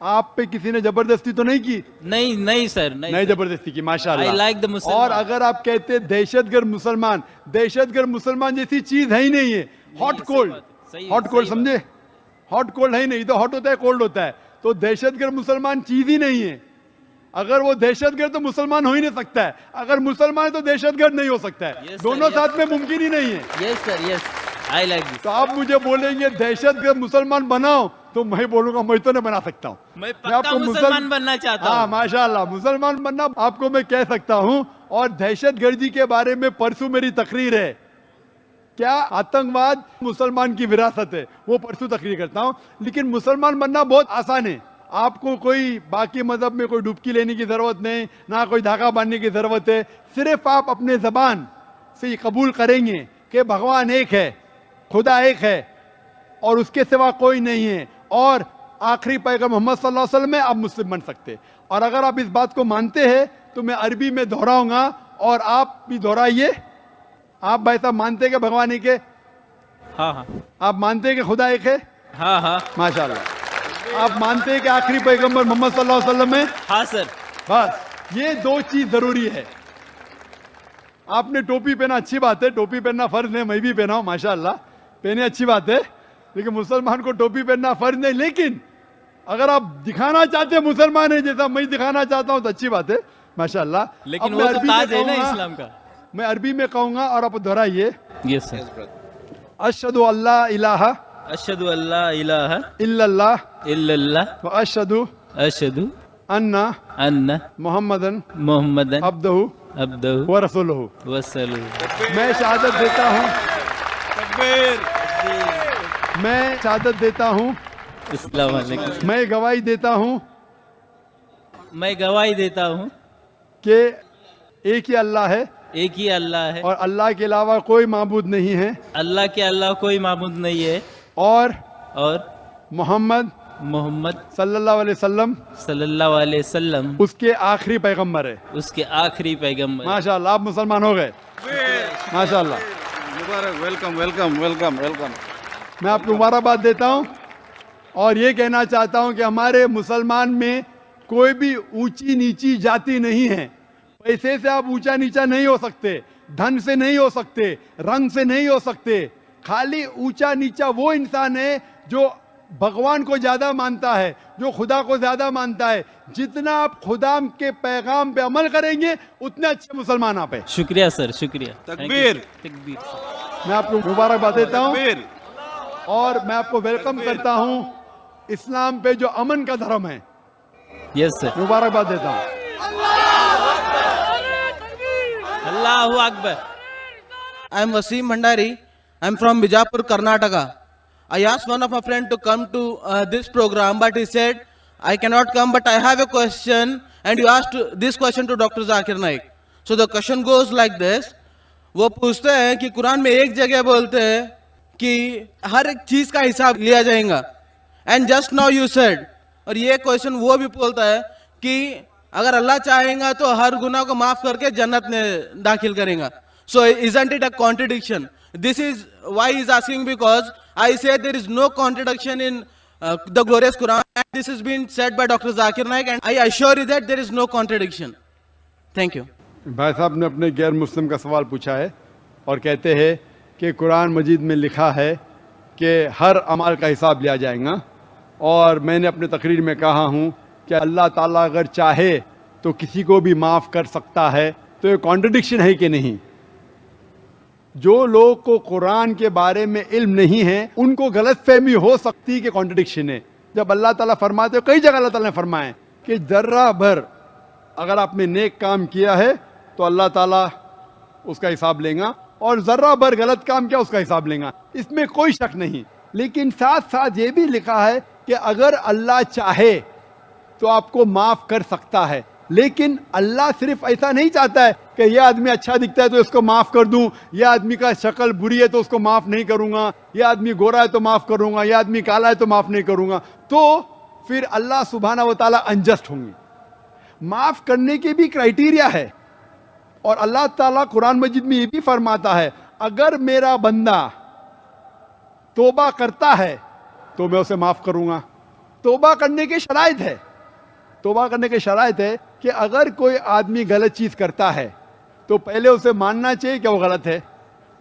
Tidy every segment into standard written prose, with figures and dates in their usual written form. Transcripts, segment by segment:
آپ پہ کسی نے زبردستی تو نہیں کی؟ نہیں نہیں سر نہیں زبردستی کی، ماشاءاللہ. I like the Muslim. اور اگر آپ کہتے دہشت گرد مسلمان جیسی چیز ہے ہی نہیں ہے. ہاٹ کولڈ، ہاٹ کولڈ سمجھے، ہاٹ کولڈ ہے ہی نہیں، تو ہاٹ ہوتا ہے کولڈ ہوتا ہے. تو دہشت گرد مسلمان چیز ہی نہیں ہے. اگر وہ دہشت گرد تو مسلمان ہو ہی نہیں سکتا ہے، اگر مسلمان ہے تو دہشت گرد نہیں ہو سکتا ہے. دونوں ساتھ میں ممکن ہی نہیں ہے. یس سر یس آئی لائک دس. تو آپ مجھے بولیں گے دہشت گرد مسلمان بناؤ تو میں بولوں گا میں تو نہیں بنا سکتا ہوں. میں پکا مسلمان بننا چاہتا ہوں. ہاں ماشاءاللہ، مسلمان بننا آپ کو میں کہہ سکتا ہوں. اور دہشت گردی کے بارے میں پرسوں میری تقریر ہے، کیا آتنکواد مسلمان کی وراثت ہے، وہ پرسوں تقریر کرتا ہوں. لیکن مسلمان بننا بہت آسان ہے. آپ کو کوئی باقی مذہب میں کوئی ڈبکی لینے کی ضرورت نہیں، نہ کوئی دھاگا باندھنے کی ضرورت ہے. صرف آپ اپنے زبان سے یہ قبول کریں گے کہ بھگوان ایک ہے، خدا ایک ہے اور اس کے سوا کوئی نہیں ہے، اور آخری پیغمبر محمد صلی اللہ علیہ وسلم میں آپ مسلم بن سکتے. اور اگر آپ اس بات کو مانتے ہیں تو میں عربی میں دہراؤں گا اور آپ بھی دہرائیے. آپ بھائی صاحب مانتے ہیں کہ بھگوان ایک ہے؟ ہاں ہاں. آپ مانتے ہیں کہ خدا ایک ہے؟ ہاں ہاں. ماشاءاللہ. آپ مانتے ہیں کہ آخری پیغمبر محمد صلی اللہ علیہ وسلم میں؟ ہاں سر. بس یہ دو چیز ضروری ہے. آپ نے ٹوپی پہنا اچھی بات ہے، ٹوپی پہننا فرض نہیں، میں بھی پہنا ہوں ماشاءاللہ، پہنے اچھی بات ہے. لیکن مسلمان کو ٹوپی پہننا فرض نہیں. لیکن اگر آپ دکھانا چاہتے ہیں مسلمان ہے جیسا میں دکھانا چاہتا ہوں تو اچھی بات ہے ماشاءاللہ. لیکن وہ تو تاج ہے نا اسلام کا. میں عربی میں کہوں گا اور آپ دہرائیے. یس سر. اشہد اللہ الہ اشہد اللہ الہ الا اللہ الا اللہ واشہد اشہد ان ان محمدن محمدن عبدہ عبدہ ورسولہ. ورسولہ. میں شہادت دیتا ہوں، میں شہادت دیتا ہوں، السلام علیکم. میں گواہی دیتا ہوں میں گواہی دیتا ہوں کہ ایک ہی اللہ ہے ایک ہی اللہ ہے اور اللہ کے علاوہ کوئی معبود نہیں ہے، اللہ کے علاوہ کوئی معبود نہیں ہے، اور محمد صلی اللہ علیہ وسلم صلی اللہ علیہ وسلم اس کے آخری پیغمبر ہے. اس کے آخری پیغمبر. ماشاءاللہ آپ مسلمان ہو گئے ماشاءاللہ. Welcome welcome welcome welcome. میں آپ کو مبارکباد دیتا ہوں اور یہ کہنا چاہتا ہوں کہ ہمارے مسلمان میں کوئی بھی اونچی نیچی جاتی نہیں ہے. پیسے سے آپ اونچا نیچا نہیں ہو سکتے، دھن سے نہیں ہو سکتے، رنگ سے نہیں ہو سکتے. خالی اونچا نیچا وہ انسان ہے جو بھگوان کو زیادہ مانتا ہے، جو خدا کو زیادہ مانتا ہے. جتنا آپ خدا کے پیغام پہ عمل کریں گے اتنے اچھے مسلمان آپ ہیں. شکریہ سر شکریہ. تکبیر. تکبیر. میں آپ کو مبارکباد دیتا ہوں اور میں آپ کو ویلکم کرتا ہوں اسلام پہ جو امن کا دھرم ہے. یس سر. مبارکباد دیتا ہوں. اللہ اکبر. I am Wasim Bhandari. I am from Bijapur, Karnataka. I asked one of my friends to come to this program, but he said, I cannot come, but I have a question, and you asked this question to Dr. Zakir Naik. So the question goes like this. وہ پوچھتے ہیں کہ قرآن میں ایک جگہ بولتے ہیں کہ ہر ایک چیز کا حساب لیا جائے گا. And just now you said, اور یہ کوشچن وہ بھی بولتا ہے کہ اگر اللہ چاہیں گا تو ہر گناہ کو معاف کر کے جنت میں داخل کریں گا. So isn't it a contradiction? This is why he is asking, because I say there is no contradiction in the glorious Quran, and this has been said by Dr. Zakir Naik, and I assure you that there is no contradiction. Thank you. بھائی صاحب نے اپنے غیر مسلم کا سوال پوچھا ہے اور کہتے ہیں کہ قرآن مجید میں لکھا ہے کہ ہر عمل کا حساب لیا جائے گا، اور میں نے اپنے تقریر میں کہا ہوں کہ اللہ تعالیٰ اگر چاہے تو کسی کو بھی معاف کر سکتا ہے. تو یہ کانٹرڈکشن ہے کہ نہیں؟ جو لوگ کو قرآن کے بارے میں علم نہیں ہے ان کو غلط فہمی ہو سکتی کہ کانٹرڈکشن ہے. جب اللہ تعالیٰ فرماتے، کئی جگہ اللہ تعالیٰ نے فرمائے کہ ذرہ بھر اگر آپ نے نیک کام کیا ہے تو اللہ تعالیٰ اس کا حساب لیں گا، اور ذرہ بھر غلط کام کیا اس کا حساب لیں گا. اس میں کوئی شک نہیں. لیکن ساتھ ساتھ یہ بھی لکھا ہے کہ اگر اللہ چاہے تو آپ کو معاف کر سکتا ہے. لیکن اللہ صرف ایسا نہیں چاہتا ہے کہ یہ آدمی اچھا دکھتا ہے تو اس کو معاف کر دوں، یہ آدمی کا شکل بری ہے تو اس کو معاف نہیں کروں گا، یہ آدمی گورا ہے تو معاف کروں گا، یہ آدمی کالا ہے تو معاف نہیں کروں گا. تو پھر اللہ سبحانہ و تعالیٰ انجسٹ ہوں گے. معاف کرنے کے بھی کرائیٹیریا ہے، اور اللہ تعالیٰ قرآن مجید میں یہ بھی فرماتا ہے اگر میرا بندہ توبہ کرتا ہے تو میں اسے معاف کروں گا، توبہ کرنے کے شرائط ہے. توبہ کرنے کے شرائط ہے کہ اگر کوئی آدمی غلط چیز کرتا ہے تو پہلے اسے ماننا چاہیے کہ وہ غلط ہے.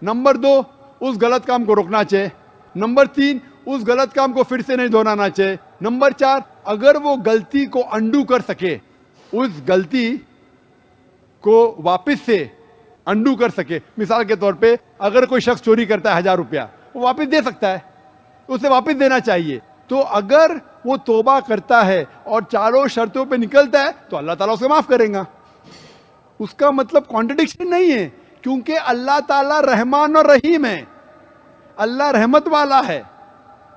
نمبر 2, اس غلط کام کو روکنا چاہیے. نمبر 3, اس غلط کام کو پھر سے نہیں دہرانا چاہیے. نمبر 4, اگر وہ غلطی کو انڈو کر سکے, اس غلطی کو واپس سے انڈو کر سکے. مثال کے طور پہ اگر کوئی شخص چوری کرتا ہے 1000 روپیہ, وہ واپس دے سکتا ہے, اسے واپس دینا چاہیے. تو اگر وہ توبہ کرتا ہے اور چاروں شرطوں پہ نکلتا ہے تو اللہ تعالیٰ اسے معاف کرے گا. اس کا مطلب کانٹرڈکشن نہیں ہے, کیونکہ اللہ تعالیٰ رحمان اور رحیم ہے. اللہ رحمت والا ہے,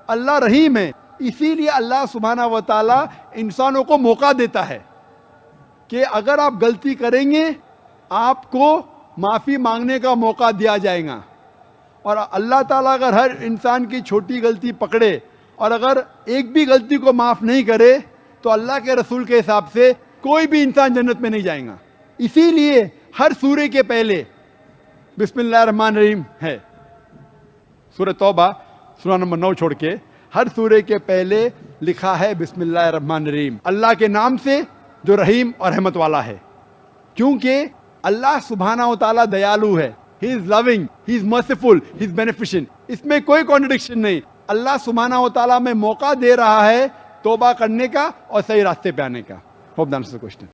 اللہ رحیم ہے. اسی لیے اللہ سبحانہ و تعالیٰ انسانوں کو موقع دیتا ہے کہ اگر آپ غلطی کریں گے آپ کو معافی مانگنے کا موقع دیا جائے گا. اور اللہ تعالیٰ اگر ہر انسان کی چھوٹی غلطی پکڑے اور اگر ایک بھی غلطی کو معاف نہیں کرے تو اللہ کے رسول کے حساب سے کوئی بھی انسان جنت میں نہیں جائے گا. اسی لیے ہر سورے کے پہلے بسم اللہ الرحمن الرحیم ہے. سورہ توبہ سورہ نمبر 9 چھوڑ کے ہر سورے کے پہلے لکھا ہے بسم اللہ الرحمن الرحیم, اللہ کے نام سے جو رحیم اور رحمت والا ہے. کیونکہ اللہ سبحانہ و تعالیٰ دیالو ہے, ہی از لونگ, ہی از مرسیفل, ہی از بینیفیشنٹ. اس میں کوئی کانٹرڈکشن نہیں. اللہ سبحانہ و تعالیٰ میں موقع دے رہا ہے توبہ کرنے کا اور صحیح راستے پہ آنے کا. Hope that answers the question.